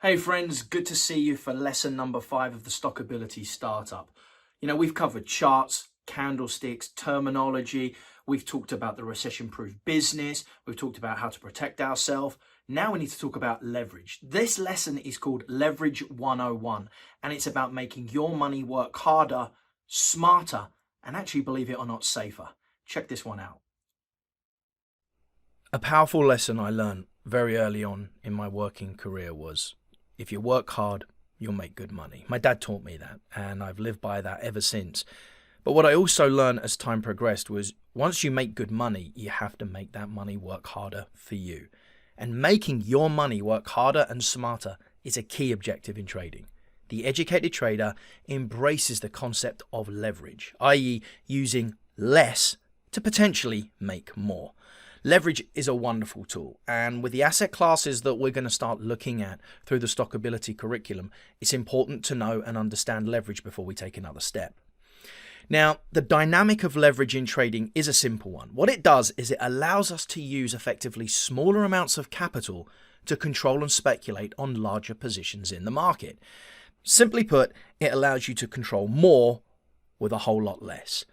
Hey friends, good to see you for lesson number 5 of the StockAbility Startup. We've covered charts, candlesticks, terminology. We've talked about the recession-proof business. We've talked about how to protect ourselves. Now we need to talk about leverage. This lesson is called Leverage 101, and it's about making your money work harder, smarter, and actually, believe it or not, safer. Check this one out. A powerful lesson I learned very early on in my working career was, if you work hard, you'll make good money. My dad taught me that, and I've lived by that ever since. But what I also learned as time progressed was, once you make good money, you have to make that money work harder for you. And making your money work harder and smarter is a key objective in trading. The educated trader embraces the concept of leverage, i.e., using less to potentially make more. Leverage is a wonderful tool, and with the asset classes that we're going to start looking at through the StockAbility curriculum, it's important to know and understand leverage before we take another step. Now, the dynamic of leverage in trading is a simple one. What it does is it allows us to use effectively smaller amounts of capital to control and speculate on larger positions in the market. Simply put, it allows you to control more with a whole lot less.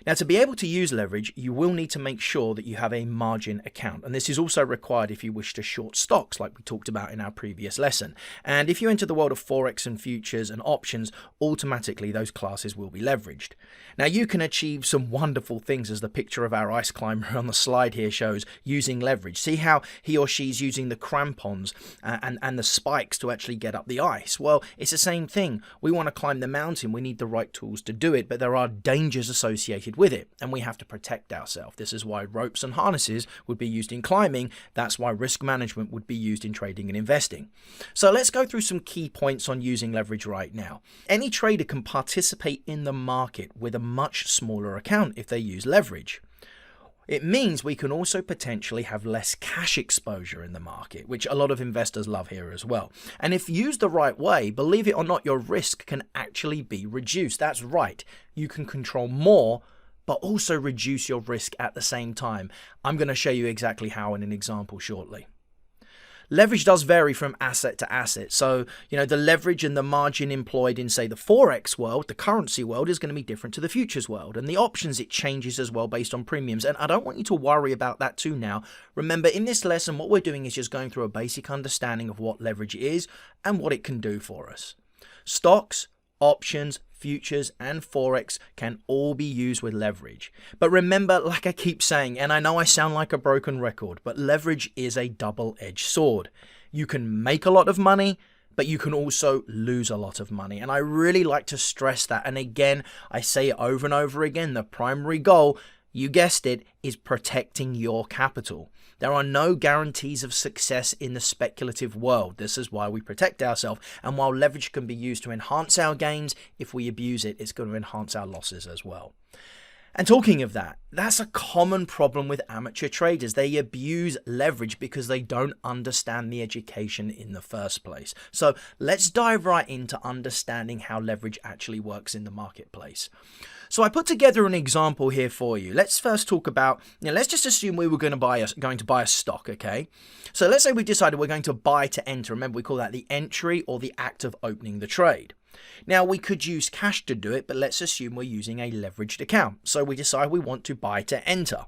Now, to be able to use leverage, you will need to make sure that you have a margin account. And this is also required if you wish to short stocks, like we talked about in our previous lesson. And if you enter the world of Forex and futures and options, automatically those classes will be leveraged. Now, you can achieve some wonderful things, as the picture of our ice climber on the slide here shows, using leverage. See how he or she's using the crampons and the spikes to actually get up the ice. Well, it's the same thing. We want to climb the mountain. We need the right tools to do it, but there are dangers associated with it, and we have to protect ourselves. This is why ropes and harnesses would be used in climbing. That's why risk management would be used in trading and investing. So let's go through some key points on using leverage right now. Any trader can participate in the market with a much smaller account if they use leverage. It means we can also potentially have less cash exposure in the market, which a lot of investors love here as well. And if used the right way, believe it or not, your risk can actually be reduced. That's right. You can control more, but also reduce your risk at the same time. I'm going to show you exactly how in an example shortly. Leverage does vary from asset to asset. So, the leverage and the margin employed in, say, the Forex world, the currency world, is going to be different to the futures world. And the options, it changes as well based on premiums. And I don't want you to worry about that too now. Remember, in this lesson, what we're doing is just going through a basic understanding of what leverage is and what it can do for us. Stocks, options, futures, and Forex can all be used with leverage. But remember, like I keep saying, and I know I sound like a broken record, but leverage is a double-edged sword. You can make a lot of money, but you can also lose a lot of money. And I really like to stress that. And again, I say it over and over again, the primary goal, you guessed it, is protecting your capital. There are no guarantees of success in the speculative world. This is why we protect ourselves. And while leverage can be used to enhance our gains, if we abuse it, it's going to enhance our losses as well. And talking of that, that's a common problem with amateur traders. They abuse leverage because they don't understand the education in the first place. So let's dive right into understanding how leverage actually works in the marketplace. So I put together an example here for you. Let's first talk about, let's just assume we were going to buy a stock, okay? So let's say we decided we're going to buy to enter. Remember, we call that the entry or the act of opening the trade. Now, we could use cash to do it, but let's assume we're using a leveraged account. So we decide we want to buy to enter.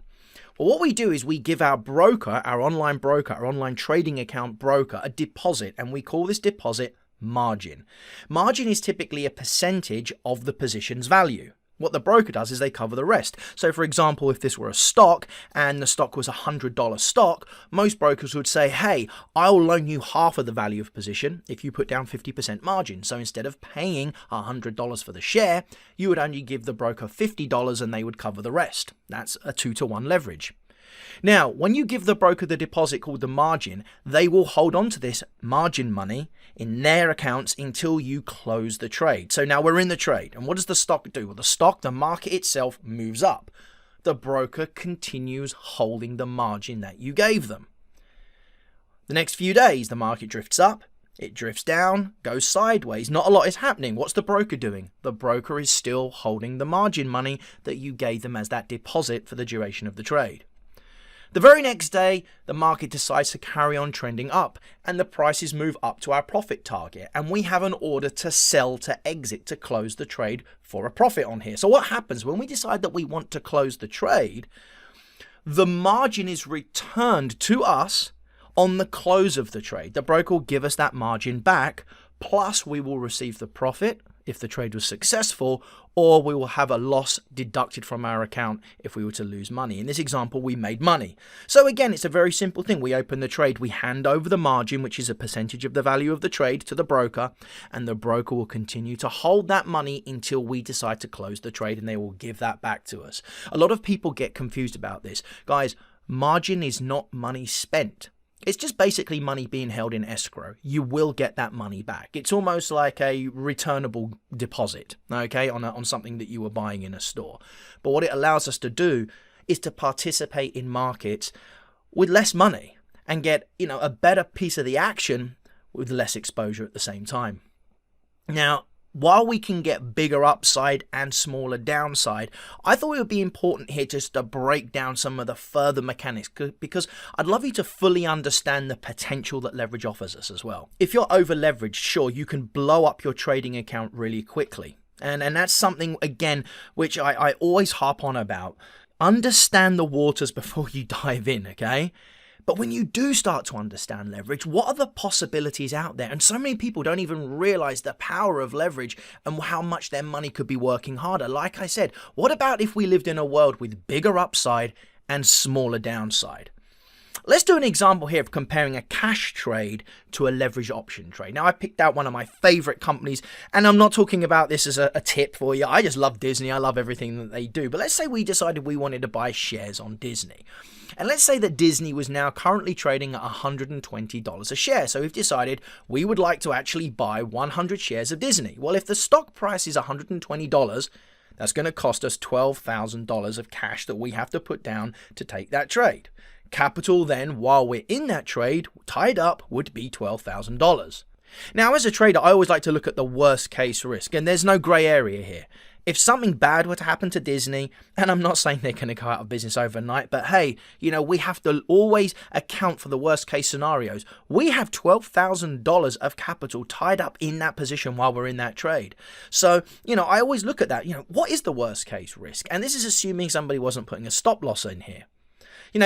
Well, what we do is we give our broker, our online trading account broker, a deposit, and we call this deposit margin. Margin is typically a percentage of the position's value. What the broker does is they cover the rest. So for example, if this were a stock and the stock was a $100 stock, most brokers would say, hey, I'll loan you half of the value of position if you put down 50% margin. So instead of paying $100 for the share, you would only give the broker $50 and they would cover the rest. That's a 2-to-1 leverage. Now, when you give the broker the deposit called the margin, they will hold on to this margin money in their accounts until you close the trade. So now we're in the trade. And what does the stock do? Well, the market itself moves up. The broker continues holding the margin that you gave them. The next few days, the market drifts up, it drifts down, goes sideways. Not a lot is happening. What's the broker doing? The broker is still holding the margin money that you gave them as that deposit for the duration of the trade. The very next day, the market decides to carry on trending up and the prices move up to our profit target. And we have an order to sell, to exit, to close the trade for a profit on here. So what happens when we decide that we want to close the trade? The margin is returned to us on the close of the trade. The broker will give us that margin back, plus we will receive the profit if the trade was successful, or we will have a loss deducted from our account if we were to lose money. In this example, we made money. So again, it's a very simple thing. We open the trade, we hand over the margin, which is a percentage of the value of the trade, to the broker, and the broker will continue to hold that money until we decide to close the trade, and they will give that back to us. A lot of people get confused about this. Guys, margin is not money spent. It's just basically money being held in escrow. You will get that money back. It's almost like a returnable deposit, okay, on something that you were buying in a store. But what it allows us to do is to participate in markets with less money and get, a better piece of the action with less exposure at the same time. Now, while we can get bigger upside and smaller downside, I thought it would be important here just to break down some of the further mechanics, because I'd love you to fully understand the potential that leverage offers us as well. If you're over leveraged, sure, you can blow up your trading account really quickly. And that's something, again, which I always harp on about. Understand the waters before you dive in, okay? But when you do start to understand leverage, what are the possibilities out there? And so many people don't even realize the power of leverage and how much their money could be working harder. Like I said, what about if we lived in a world with bigger upside and smaller downside? Let's do an example here of comparing a cash trade to a leverage option trade. Now, I picked out one of my favorite companies, and I'm not talking about this as a tip for you. I just love Disney. I love everything that they do. But let's say we decided we wanted to buy shares on Disney. And let's say that Disney was now currently trading at $120 a share. So we've decided we would like to actually buy 100 shares of Disney. Well, if the stock price is $120, that's going to cost us $12,000 of cash that we have to put down to take that trade. Capital then, while we're in that trade, tied up, would be $12,000. Now, as a trader, I always like to look at the worst case risk, and there's no grey area here. If something bad were to happen to Disney, and I'm not saying they're going to go out of business overnight, but hey, we have to always account for the worst case scenarios. We have $12,000 of capital tied up in that position while we're in that trade. So, I always look at that, what is the worst case risk? And this is assuming somebody wasn't putting a stop loss in here.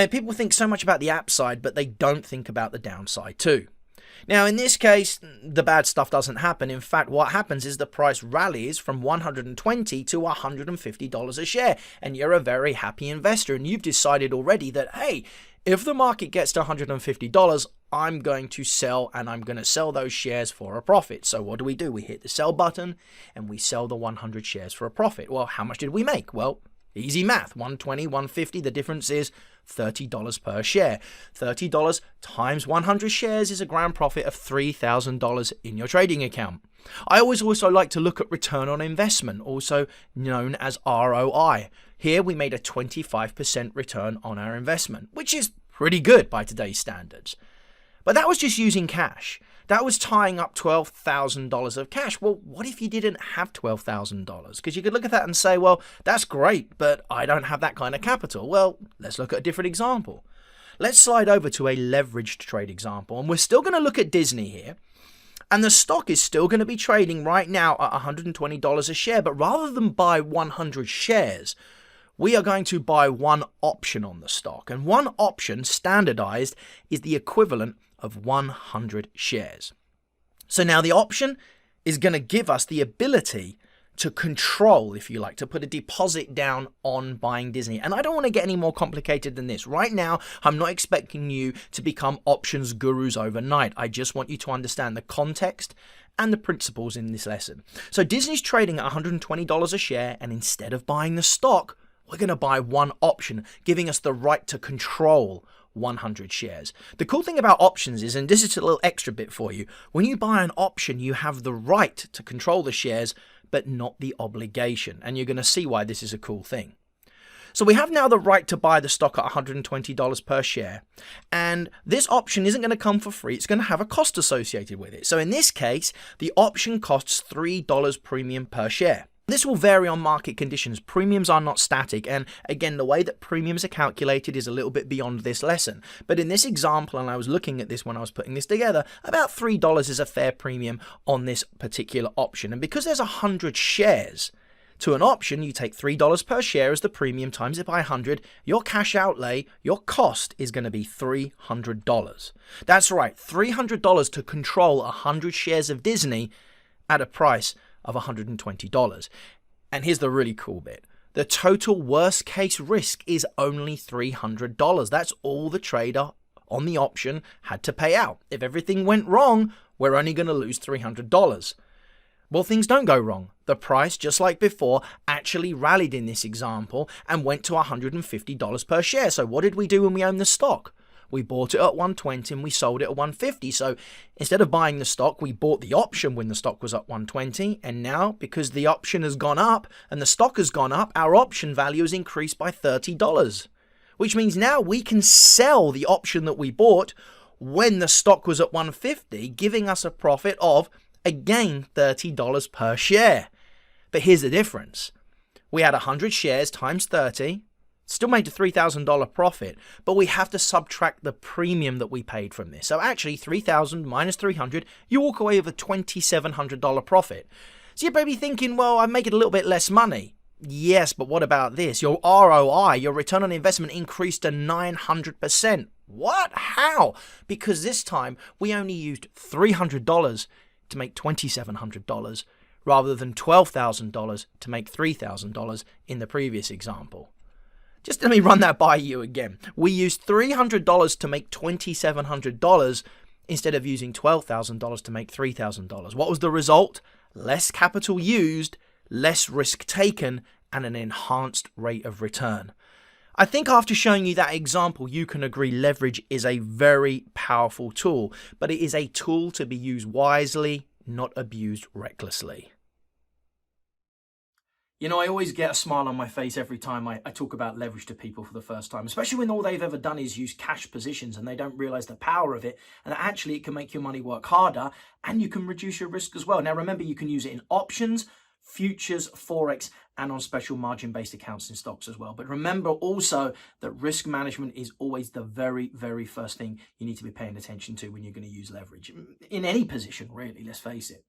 People think so much about the upside, but they don't think about the downside too. Now, in this case, the bad stuff doesn't happen. In fact, what happens is the price rallies from $120 to $150 a share, and you're a very happy investor, and you've decided already that, hey, if the market gets to $150, I'm going to sell, and I'm going to sell those shares for a profit. So what do? We hit the sell button, and we sell the 100 shares for a profit. Well, how much did we make? Well, easy math, 120, 150, the difference is $30 per share. $30 times 100 shares is a grand profit of $3,000 in your trading account. I always also like to look at return on investment, also known as ROI. Here we made a 25% return on our investment, which is pretty good by today's standards. But that was just using cash. That was tying up $12,000 of cash. Well, what if you didn't have $12,000? Because you could look at that and say, well, that's great, but I don't have that kind of capital. Well, let's look at a different example. Let's slide over to a leveraged trade example, and we're still going to look at Disney here. And the stock is still going to be trading right now at $120 a share, but rather than buy 100 shares, we are going to buy one option on the stock. And one option, standardized, is the equivalent of 100 shares. So now the option is going to give us the ability to control, if you like, to put a deposit down on buying Disney. And I don't want to get any more complicated than this. Right now, I'm not expecting you to become options gurus overnight. I just want you to understand the context and the principles in this lesson. So Disney's trading at $120 a share, and instead of buying the stock, we're going to buy one option, giving us the right to control 100 shares. The cool thing about options is, and this is a little extra bit for you, when you buy an option, you have the right to control the shares, but not the obligation. And you're going to see why this is a cool thing. So we have now the right to buy the stock at $120 per share. And this option isn't going to come for free. It's going to have a cost associated with it. So in this case, the option costs $3 premium per share. This will vary on market conditions. Premiums are not static, and again, the way that premiums are calculated is a little bit beyond this lesson. But in this example, and I was looking at this when I was putting this together, about $3 is a fair premium on this particular option. And because there's 100 shares to an option, you take $3 per share as the premium, times it by 100, your cash outlay, your cost is going to be $300. That's right, $300 to control 100 shares of Disney at a price of $120. And here's the really cool bit. The total worst case risk is only $300. That's all the trader on the option had to pay out. If everything went wrong, we're only going to lose $300. Well, things don't go wrong. The price, just like before, actually rallied in this example and went to $150 per share. So what did we do when we owned the stock? We bought it at 120 and we sold it at 150. So instead of buying the stock, we bought the option when the stock was at 120. And now, because the option has gone up and the stock has gone up, our option value has increased by $30. Which means now we can sell the option that we bought when the stock was at 150, giving us a profit of, again, $30 per share. But here's the difference. We had 100 shares times 30. Still made a $3,000 profit, but we have to subtract the premium that we paid from this. So actually, $3,000 minus $300, you walk away with a $2,700 profit. So you're probably thinking, well, I'm making a little bit less money. Yes, but what about this? Your ROI, your return on investment, increased to 900%. What? How? Because this time, we only used $300 to make $2,700, rather than $12,000 to make $3,000 in the previous example. Just let me run that by you again. We used $300 to make $2,700 instead of using $12,000 to make $3,000. What was the result? Less capital used, less risk taken, and an enhanced rate of return. I think after showing you that example, you can agree leverage is a very powerful tool, but it is a tool to be used wisely, not abused recklessly. You know, I always get a smile on my face every time I talk about leverage to people for the first time, especially when all they've ever done is use cash positions and they don't realize the power of it, and that actually it can make your money work harder and you can reduce your risk as well. Now, remember, you can use it in options, futures, forex, and on special margin-based accounts in stocks as well. But remember also that risk management is always the very, very first thing you need to be paying attention to when you're going to use leverage in any position, really, let's face it.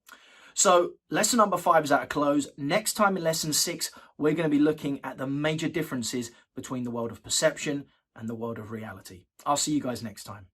So lesson number 5 is at a close. Next time in lesson 6, we're going to be looking at the major differences between the world of perception and the world of reality. I'll see you guys next time.